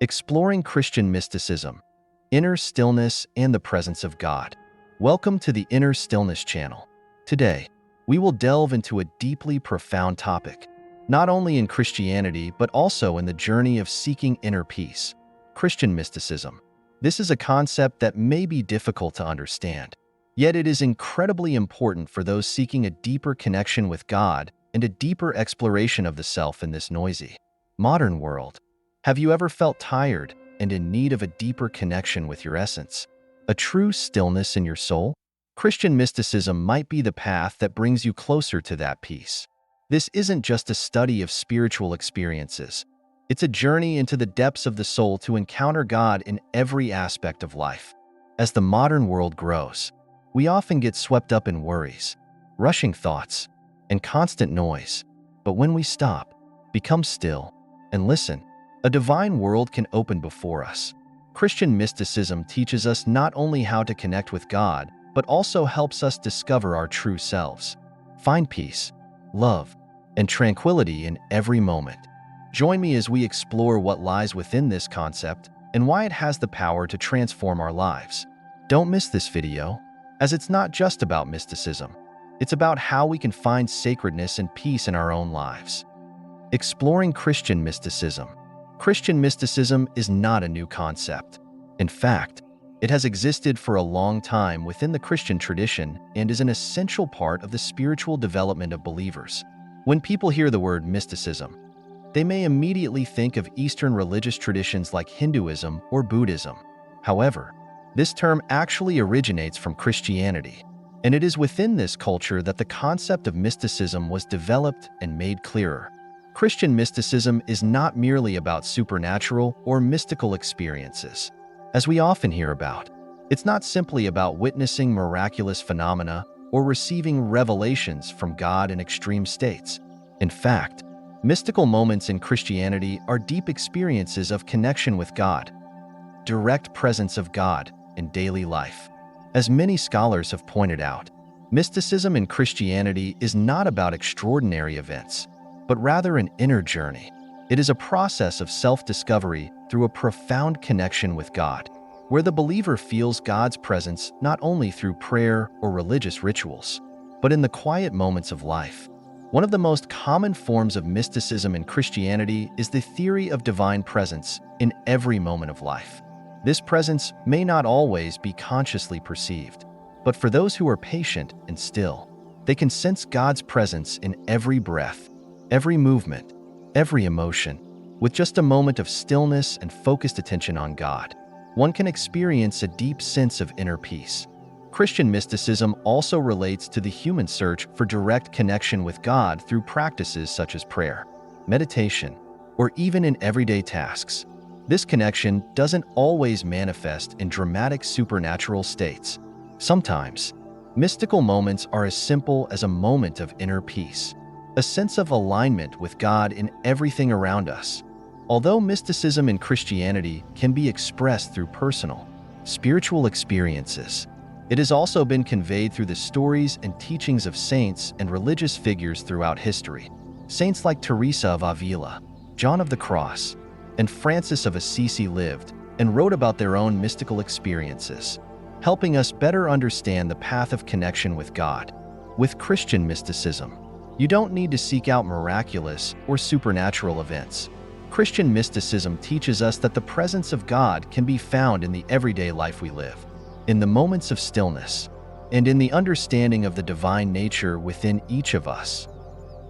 exploring Christian mysticism, inner stillness, and the presence of God. Welcome to the Inner Stillness channel. Today, we will delve into a deeply profound topic, not only in Christianity but also in the journey of seeking inner peace. Christian mysticism. This is a concept that may be difficult to understand, yet it is incredibly important for those seeking a deeper connection with God and a deeper exploration of the self in this noisy, modern world. Have you ever felt tired and in need of a deeper connection with your essence? A true stillness in your soul? Christian mysticism might be the path that brings you closer to that peace. This isn't just a study of spiritual experiences. It's a journey into the depths of the soul to encounter God in every aspect of life. As the modern world grows, we often get swept up in worries, rushing thoughts, and constant noise. But when we stop, become still, and listen, a divine world can open before us. Christian mysticism teaches us not only how to connect with God, but also helps us discover our true selves. Find peace, love, and tranquility in every moment. Join me as we explore what lies within this concept and why it has the power to transform our lives. Don't miss this video, as it's not just about mysticism. It's about how we can find sacredness and peace in our own lives. Exploring Christian mysticism. Christian mysticism is not a new concept. In fact, it has existed for a long time within the Christian tradition and is an essential part of the spiritual development of believers. When people hear the word mysticism, they may immediately think of Eastern religious traditions like Hinduism or Buddhism. However, this term actually originates from Christianity, and it is within this culture that the concept of mysticism was developed and made clearer. Christian mysticism is not merely about supernatural or mystical experiences, as we often hear about. It's not simply about witnessing miraculous phenomena or receiving revelations from God in extreme states. In fact, mystical moments in Christianity are deep experiences of connection with God, direct presence of God in daily life. As many scholars have pointed out, mysticism in Christianity is not about extraordinary events, but rather an inner journey. It is a process of self-discovery through a profound connection with God, where the believer feels God's presence not only through prayer or religious rituals, but in the quiet moments of life. One of the most common forms of mysticism in Christianity is the theory of divine presence in every moment of life. This presence may not always be consciously perceived, but for those who are patient and still, they can sense God's presence in every breath, every movement, every emotion. With just a moment of stillness and focused attention on God, one can experience a deep sense of inner peace. Christian mysticism also relates to the human search for direct connection with God through practices such as prayer, meditation, or even in everyday tasks. This connection doesn't always manifest in dramatic supernatural states. Sometimes, mystical moments are as simple as a moment of inner peace, a sense of alignment with God in everything around us. Although mysticism in Christianity can be expressed through personal, spiritual experiences, it has also been conveyed through the stories and teachings of saints and religious figures throughout history. Saints like Teresa of Avila, John of the Cross, and Francis of Assisi lived and wrote about their own mystical experiences, helping us better understand the path of connection with God. With Christian mysticism, you don't need to seek out miraculous or supernatural events. Christian mysticism teaches us that the presence of God can be found in the everyday life we live, in the moments of stillness, and in the understanding of the divine nature within each of us.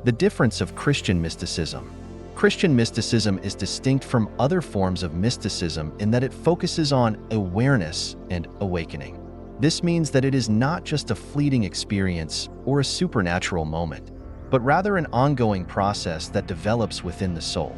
The difference of Christian mysticism. Christian mysticism is distinct from other forms of mysticism in that it focuses on awareness and awakening. This means that it is not just a fleeting experience or a supernatural moment, but rather an ongoing process that develops within the soul,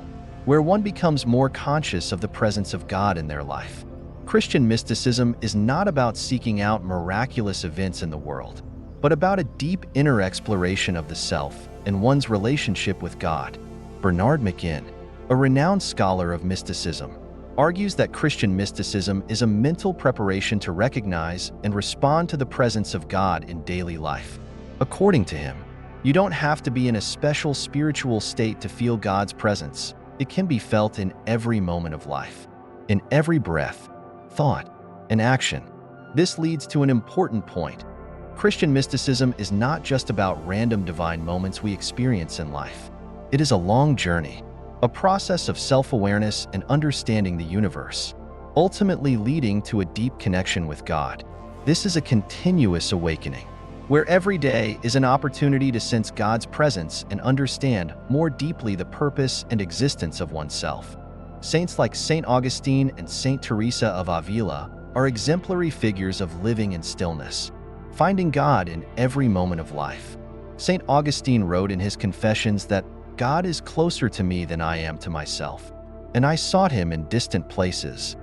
where one becomes more conscious of the presence of God in their life. Christian mysticism is not about seeking out miraculous events in the world, but about a deep inner exploration of the self and one's relationship with God. Bernard McGinn, a renowned scholar of mysticism, argues that Christian mysticism is a mental preparation to recognize and respond to the presence of God in daily life. According to him, you don't have to be in a special spiritual state to feel God's presence. It can be felt in every moment of life. in every breath, thought, and action. This leads to an important point. Christian mysticism is not just about random divine moments we experience in life. It is a long journey, a process of self-awareness and understanding the universe, ultimately leading to a deep connection with God. This is a continuous awakening, where every day is an opportunity to sense God's presence and understand more deeply the purpose and existence of oneself. Saints like Saint Augustine and Saint Teresa of Avila are exemplary figures of living in stillness, finding God in every moment of life. Saint Augustine wrote in his Confessions that God is closer to me than I am to myself, and I sought him in distant places.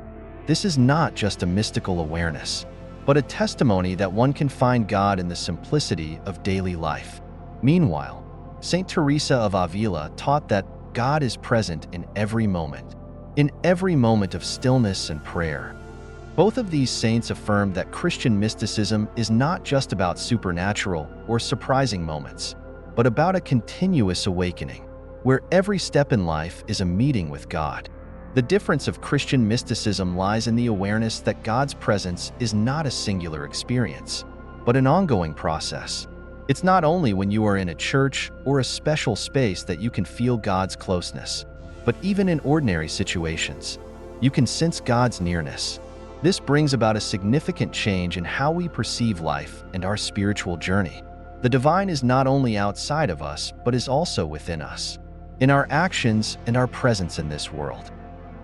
This is not just a mystical awareness, but a testimony that one can find God in the simplicity of daily life. Meanwhile, Saint Teresa of Avila taught that God is present in every moment of stillness and prayer. Both of these saints affirmed that Christian mysticism is not just about supernatural or surprising moments, but about a continuous awakening, where every step in life is a meeting with God. The difference of Christian mysticism lies in the awareness that God's presence is not a singular experience, but an ongoing process. It's not only when you are in a church or a special space that you can feel God's closeness, but even in ordinary situations, you can sense God's nearness. This brings about a significant change in how we perceive life and our spiritual journey. The divine is not only outside of us, but is also within us, in our actions and our presence in this world.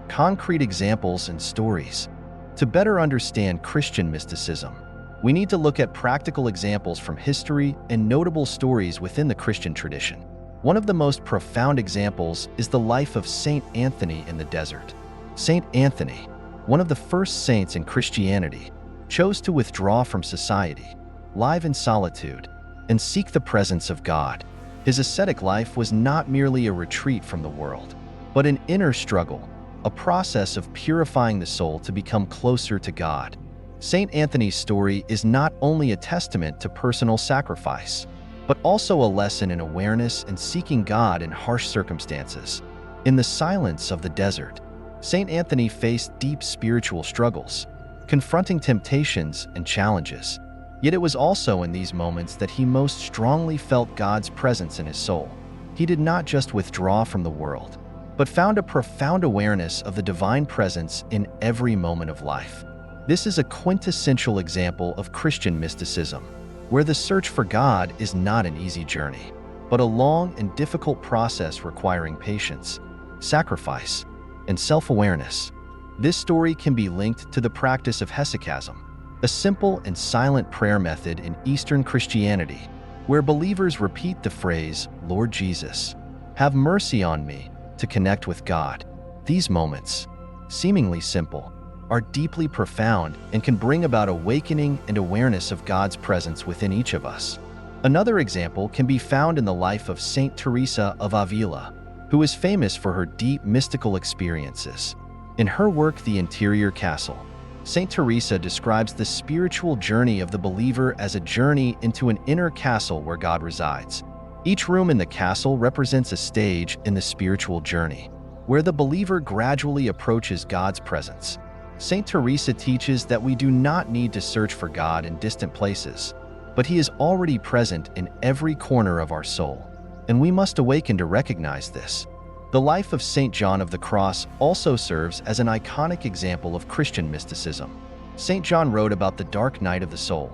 Concrete examples and stories. To better understand Christian mysticism, we need to look at practical examples from history and notable stories within the Christian tradition. One of the most profound examples is the life of Saint Anthony in the desert. Saint Anthony, one of the first saints in Christianity, chose to withdraw from society, live in solitude, and seek the presence of God. His ascetic life was not merely a retreat from the world, but an inner struggle, a process of purifying the soul to become closer to God. Saint Anthony's story is not only a testament to personal sacrifice, but also a lesson in awareness and seeking God in harsh circumstances. In the silence of the desert, Saint Anthony faced deep spiritual struggles, confronting temptations and challenges. Yet it was also in these moments that he most strongly felt God's presence in his soul. He did not just withdraw from the world, but found a profound awareness of the divine presence in every moment of life. This is a quintessential example of Christian mysticism, where the search for God is not an easy journey, but a long and difficult process requiring patience, sacrifice, and self-awareness. This story can be linked to the practice of hesychasm, a simple and silent prayer method in Eastern Christianity, where believers repeat the phrase, "Lord Jesus, have mercy on me," to connect with God. These moments, seemingly simple, are deeply profound and can bring about awakening and awareness of God's presence within each of us. Another example can be found in the life of Saint Teresa of Avila, who is famous for her deep mystical experiences. In her work, The Interior Castle, Saint Teresa describes the spiritual journey of the believer as a journey into an inner castle where God resides. Each room in the castle represents a stage in the spiritual journey, where the believer gradually approaches God's presence. Saint Teresa teaches that we do not need to search for God in distant places, but He is already present in every corner of our soul, and we must awaken to recognize this. The life of Saint John of the Cross also serves as an iconic example of Christian mysticism. Saint John wrote about the dark night of the soul,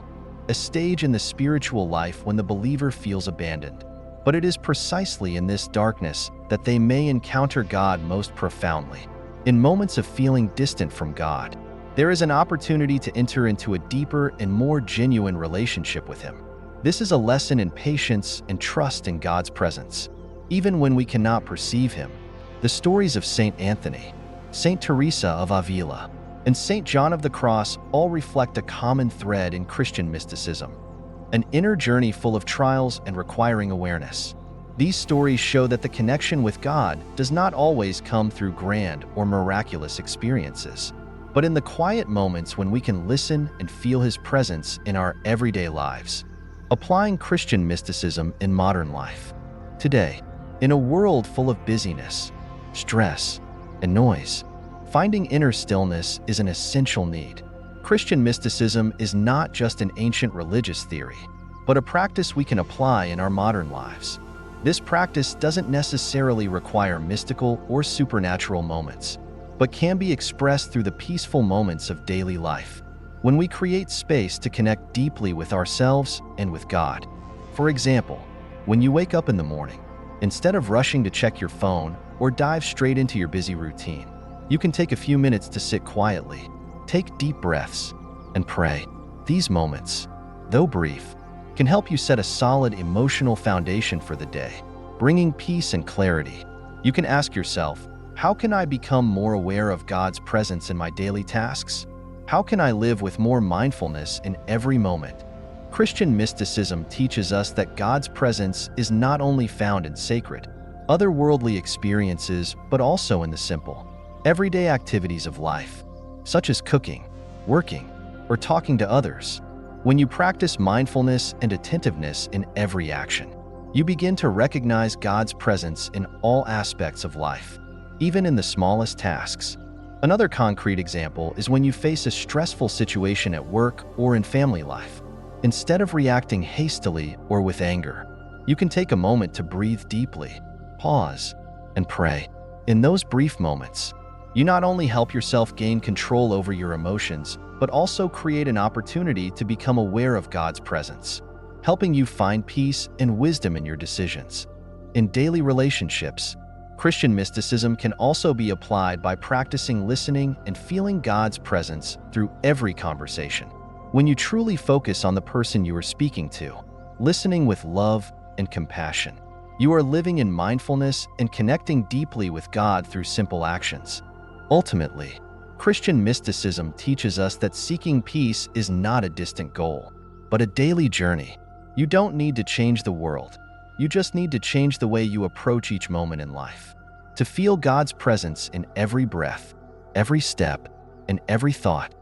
a stage in the spiritual life when the believer feels abandoned. But it is precisely in this darkness that they may encounter God most profoundly. In moments of feeling distant from God, there is an opportunity to enter into a deeper and more genuine relationship with Him. This is a lesson in patience and trust in God's presence, even when we cannot perceive Him. The stories of Saint Anthony, Saint Teresa of Avila, and Saint John of the Cross all reflect a common thread in Christian mysticism, an inner journey full of trials and requiring awareness. These stories show that the connection with God does not always come through grand or miraculous experiences, but in the quiet moments when we can listen and feel His presence in our everyday lives. Applying Christian mysticism in modern life. Today, in a world full of busyness, stress, and noise, Finding inner stillness is an essential need. Christian mysticism is not just an ancient religious theory, but a practice we can apply in our modern lives. This practice doesn't necessarily require mystical or supernatural moments, but can be expressed through the peaceful moments of daily life, when we create space to connect deeply with ourselves and with God. For example, when you wake up in the morning, instead of rushing to check your phone or dive straight into your busy routine, you can take a few minutes to sit quietly, take deep breaths, and pray. These moments, though brief, can help you set a solid emotional foundation for the day, bringing peace and clarity. You can ask yourself, how can I become more aware of God's presence in my daily tasks? How can I live with more mindfulness in every moment? Christian mysticism teaches us that God's presence is not only found in sacred, otherworldly experiences, but also in the simple, everyday activities of life, such as cooking, working, or talking to others. When you practice mindfulness and attentiveness in every action, you begin to recognize God's presence in all aspects of life, even in the smallest tasks. Another concrete example is when you face a stressful situation at work or in family life. Instead of reacting hastily or with anger, you can take a moment to breathe deeply, pause, and pray. In those brief moments, you not only help yourself gain control over your emotions, but also create an opportunity to become aware of God's presence, helping you find peace and wisdom in your decisions. In daily relationships, Christian mysticism can also be applied by practicing listening and feeling God's presence through every conversation. When you truly focus on the person you are speaking to, listening with love and compassion, you are living in mindfulness and connecting deeply with God through simple actions. Ultimately, Christian mysticism teaches us that seeking peace is not a distant goal, but a daily journey. You don't need to change the world. You just need to change the way you approach each moment in life. To feel God's presence in every breath, every step, and every thought.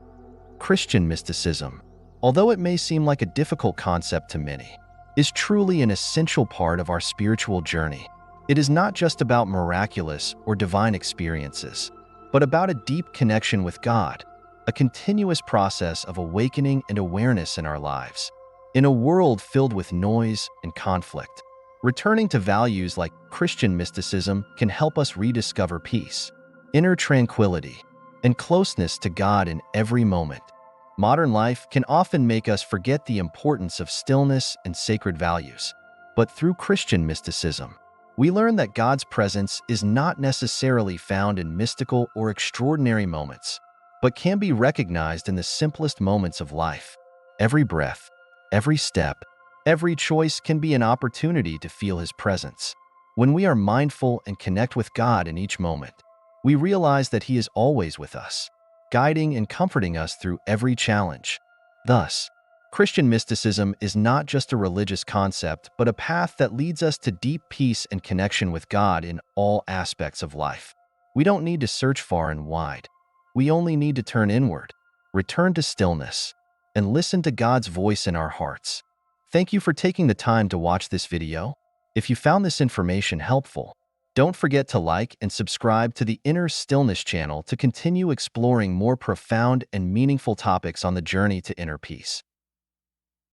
Christian mysticism, although it may seem like a difficult concept to many, is truly an essential part of our spiritual journey. It is not just about miraculous or divine experiences, but about a deep connection with God, a continuous process of awakening and awareness in our lives. In a world filled with noise and conflict, returning to values like Christian mysticism can help us rediscover peace, inner tranquility, and closeness to God in every moment. Modern life can often make us forget the importance of stillness and sacred values, but through Christian mysticism, we learn that God's presence is not necessarily found in mystical or extraordinary moments, but can be recognized in the simplest moments of life. Every breath, every step, every choice can be an opportunity to feel His presence. When we are mindful and connect with God in each moment, we realize that He is always with us, guiding and comforting us through every challenge. Thus, Christian mysticism is not just a religious concept, but a path that leads us to deep peace and connection with God in all aspects of life. We don't need to search far and wide. We only need to turn inward, return to stillness, and listen to God's voice in our hearts. Thank you for taking the time to watch this video. If you found this information helpful, don't forget to like and subscribe to the Inner Stillness channel to continue exploring more profound and meaningful topics on the journey to inner peace.